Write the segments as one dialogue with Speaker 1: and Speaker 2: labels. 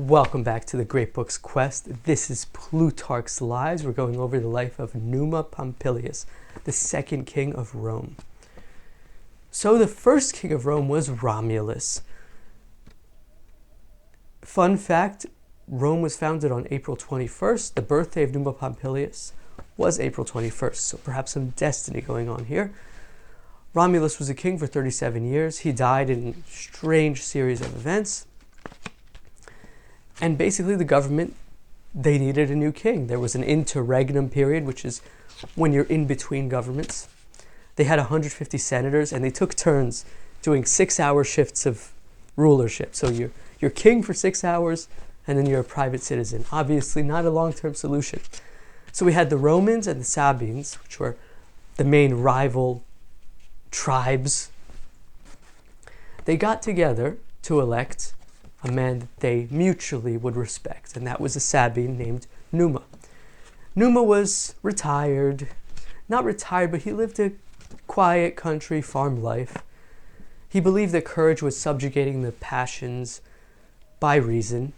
Speaker 1: Welcome back to the Great Books Quest. This is Plutarch's Lives. We're going over the life of Numa Pompilius, the second king of Rome. So the first king of Rome was Romulus. Fun fact, Rome was founded on April 21st. The birthday of Numa Pompilius was April 21st, so perhaps some destiny going on here. Romulus was a king for 37 years. He died in a strange series of events. And basically the government, they needed a new king. There was an interregnum period, which is when you're in between governments. They had 150 senators, and they took turns doing 6-hour shifts of rulership. So you're king for 6 hours, and then you're a private citizen. Obviously not a long-term solution. So we had the Romans and the Sabines, which were the main rival tribes. They got together to elect a man that they mutually would respect, and that was a Sabine named Numa. Numa was retired, not retired, but he lived a quiet country farm life. He believed that courage was subjugating the passions by reason,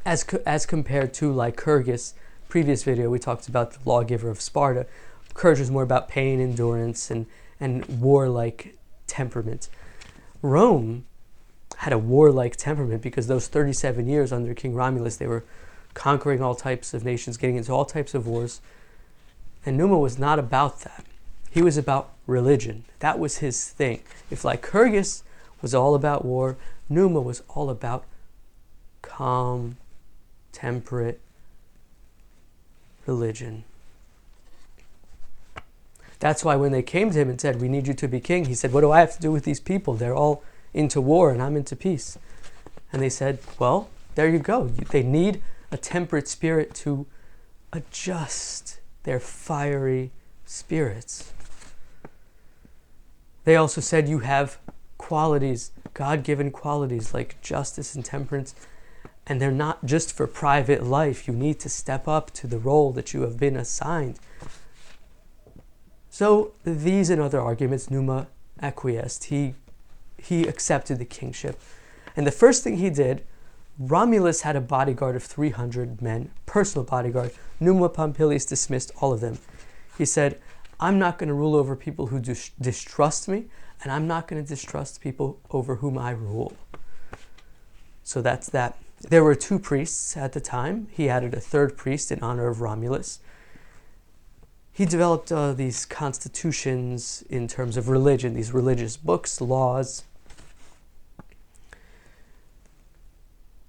Speaker 1: as compared to Lycurgus. Previous video we talked about the lawgiver of Sparta. Courage was more about pain, endurance, and warlike temperament. Rome had a warlike temperament because those 37 years under King Romulus, they were conquering all types of nations, getting into all types of wars. And Numa was not about that. He was about religion. That was his thing. If Lycurgus was all about war, Numa was all about calm, temperate religion. That's why when they came to him and said, "We need you to be king," he said, "What do I have to do with these people? They're all into war and I'm into peace." And they said, "Well, there you go. They need a temperate spirit to adjust their fiery spirits." They also said, "You have qualities, God-given qualities like justice and temperance, and they're not just for private life. You need to step up to the role that you have been assigned." So these and other arguments, Numa acquiesced. He accepted the kingship. And the first thing he did, Romulus had a bodyguard of 300 men, personal bodyguard. Numa Pompilius dismissed all of them. He said, "I'm not going to rule over people who distrust me, and I'm not going to distrust people over whom I rule." So that's that. There were 2 priests at the time. He added a 3rd priest in honor of Romulus. He developed these constitutions in terms of religion, these religious books, laws.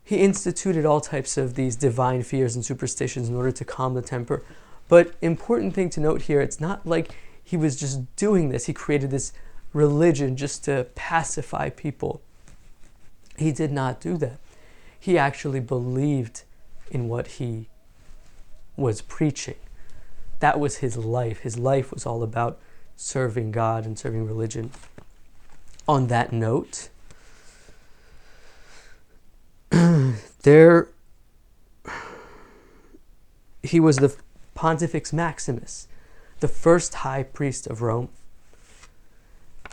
Speaker 1: He instituted all types of these divine fears and superstitions in order to calm the temper. But important thing to note here, it's not like he was just doing this. He created this religion just to pacify people. He did not do that. He actually believed in what he was preaching. That was his life. His life was all about serving God and serving religion. On that note, he was the Pontifex Maximus, the first high priest of Rome.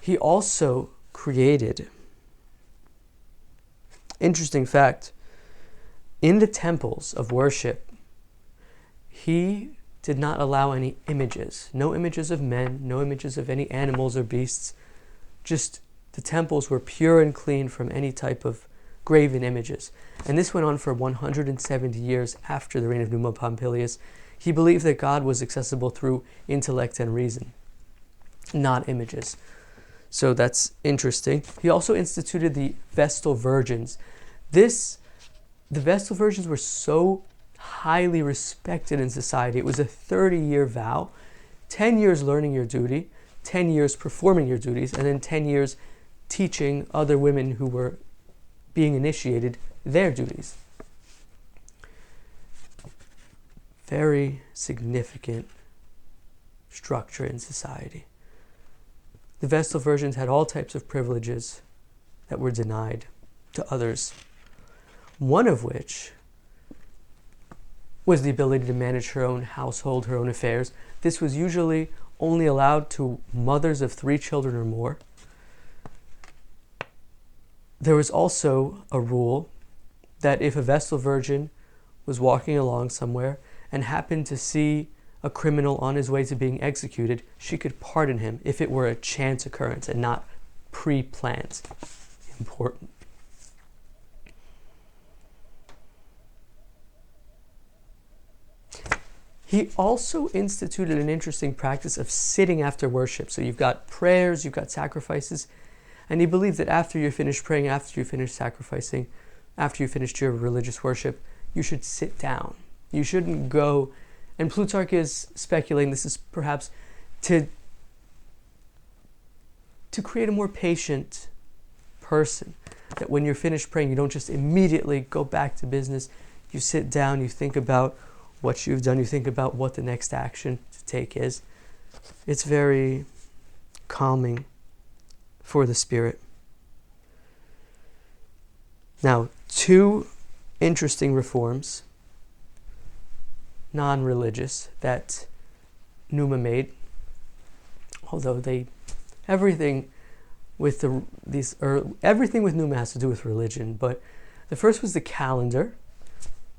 Speaker 1: He also created, interesting fact, in the temples of worship, he did not allow any images. No images of men, no images of any animals or beasts. Just the temples were pure and clean from any type of graven images. And this went on for 170 years after the reign of Numa Pompilius. He believed that God was accessible through intellect and reason, not images. So that's interesting. He also instituted the Vestal Virgins. The Vestal Virgins were so highly respected in society. It was a 30-year vow, 10 years learning your duty, 10 years performing your duties, and then 10 years teaching other women who were being initiated their duties. Very significant structure in society. The Vestal Virgins had all types of privileges that were denied to others, one of which was the ability to manage her own household, her own affairs. This was usually only allowed to mothers of 3 children or more. There was also a rule that if a Vestal virgin was walking along somewhere and happened to see a criminal on his way to being executed, she could pardon him if it were a chance occurrence and not pre-planned. Important. He also instituted an interesting practice of sitting after worship. So you've got prayers, you've got sacrifices, and he believed that after you finish praying, after you finish sacrificing, after you finished your religious worship, you should sit down. You shouldn't go, and Plutarch is speculating this is perhaps to create a more patient person, that when you're finished praying, you don't just immediately go back to business. You sit down, you think about what you've done, you think about what the next action to take is. It's very calming for the spirit. Now, two interesting reforms, non-religious, that Numa made, although everything with everything with Numa has to do with religion. But the first was the calendar,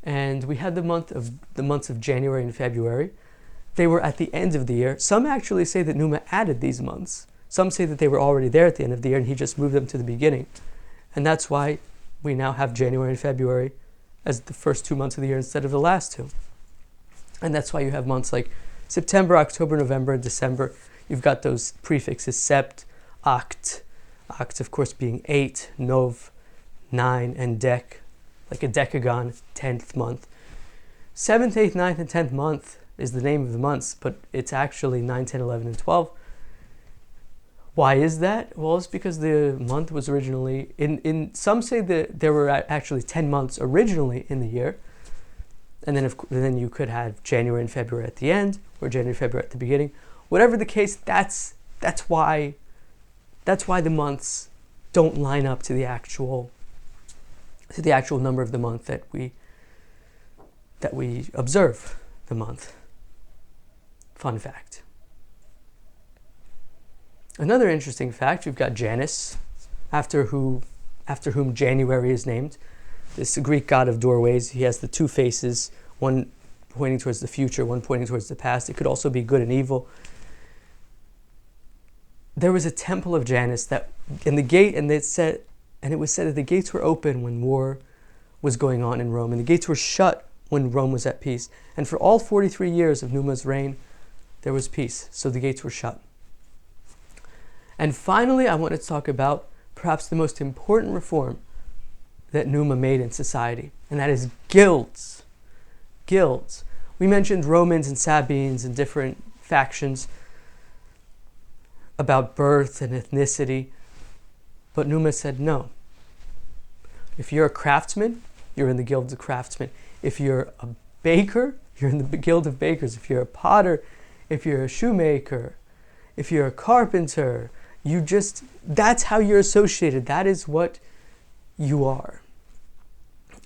Speaker 1: and we had the months of January and February. They were at the end of the year. Some actually say that Numa added these months. Some say that they were already there at the end of the year and he just moved them to the beginning. And that's why we now have January and February as the first 2 months of the year instead of the last two. And that's why you have months like September, October, November, and December. You've got those prefixes sept, oct, oct of course being 8, nov, 9, and dec, like a decagon, 10th month. 7th, 8th, 9th, and 10th month is the name of the months, but it's actually 9, 10, 11, and 12. Why is that? Well, it's because the month was originally, some say that there were actually 10 months originally in the year, and then you could have January and February at the end, or January and February at the beginning. Whatever the case, that's why the months don't line up to the actual number of the month that we observe the month. Fun fact. Another interesting fact, we've got Janus, after whom January is named. This Greek god of doorways. He has the two faces, one pointing towards the future, one pointing towards the past. It could also be good and evil. There was a temple of Janus it was said that the gates were open when war was going on in Rome, and the gates were shut when Rome was at peace. And for all 43 years of Numa's reign, there was peace, so the gates were shut. And finally, I want to talk about perhaps the most important reform that Numa made in society, and that is guilds. Guilds. We mentioned Romans and Sabines and different factions about birth and ethnicity, but Numa said no. If you're a craftsman, you're in the guild of craftsmen. If you're a baker, you're in the guild of bakers. If you're a potter, if you're a shoemaker, if you're a carpenter, that's how you're associated. That is what you are.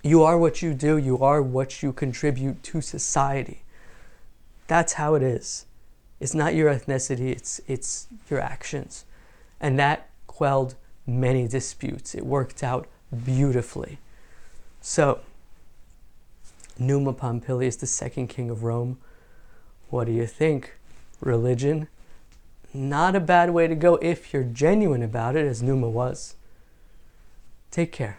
Speaker 1: You are what you do. You are what you contribute to society. That's how it is. It's not your ethnicity, it's your actions. And that quelled many disputes. It worked out beautifully. So, Numa Pompilius, the second king of Rome, what do you think? Religion? Not a bad way to go if you're genuine about it, as Numa was. Take care.